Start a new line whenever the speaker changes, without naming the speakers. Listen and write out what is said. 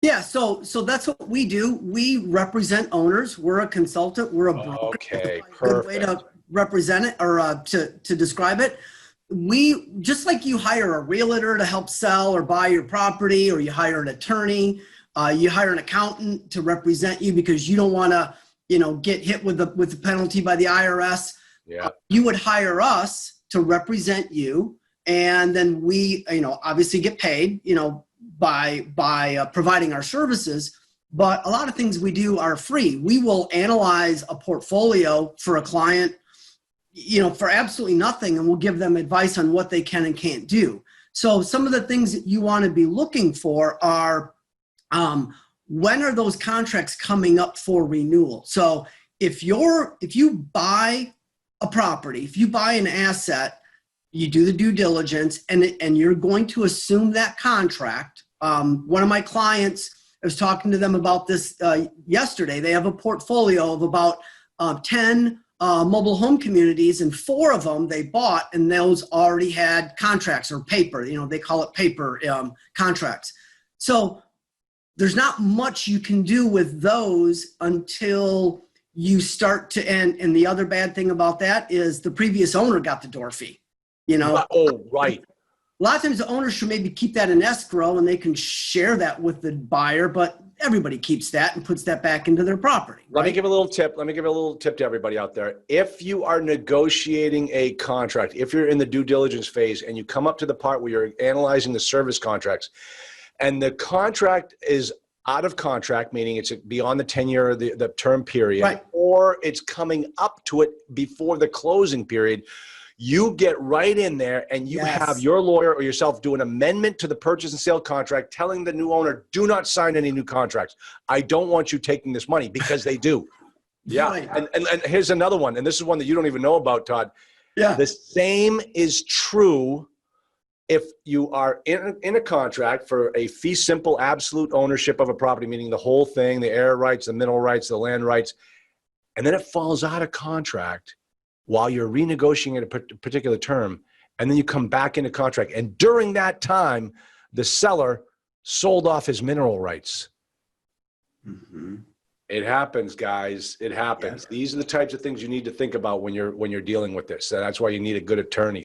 Yeah, so that's what we do. We represent owners. We're a consultant. We're a broker.
Okay,
That's probably a good way to represent it, or to describe it. We, just like you hire a realtor to help sell or buy your property, or you hire an attorney, you hire an accountant to represent you because you don't want to, get hit with the penalty by the IRS.
Yeah.
You would hire us to represent you, and then we, obviously get paid, by providing our services. But a lot of things we do are free. We will analyze a portfolio for a client, for absolutely nothing, and we'll give them advice on what they can and can't do. So some of the things that you want to be looking for are, when are those contracts coming up for renewal? So if you buy a property, if you buy an asset, you do the due diligence, and you're going to assume that contract. One of my clients, I was talking to them about this yesterday. They have a portfolio of about 10 mobile home communities, and 4 of them they bought, and those already had contracts or paper. They call it paper contracts. So there's not much you can do with those until you start to end. And the other bad thing about that is the previous owner got the door fee.
Oh, right.
A lot of times the owner should maybe keep that in escrow, and they can share that with the buyer, but everybody keeps that and puts that back into their property.
Let me give a little tip. Let me give a little tip to everybody out there. If you are negotiating a contract, if you're in the due diligence phase and you come up to the part where you're analyzing the service contracts, and the contract is out of contract, meaning it's beyond the 10-year, the term period,
right,
or it's coming up to it before the closing period, you get right in there and you have your lawyer or yourself do an amendment to the purchase and sale contract telling the new owner, do not sign any new contracts. I don't want you taking this money, because they do. Yeah. Right. And here's another one. And this is one that you don't even know about, Todd.
Yeah.
The same is true if you are in a contract for a fee simple absolute ownership of a property, meaning the whole thing, the air rights, the mineral rights, the land rights, and then it falls out of contract while you're renegotiating a particular term, and then you come back into contract. And during that time, the seller sold off his mineral rights. Mm-hmm. It happens, guys. It happens. Yeah. These are the types of things you need to think about when you're dealing with this. So that's why you need a good attorney.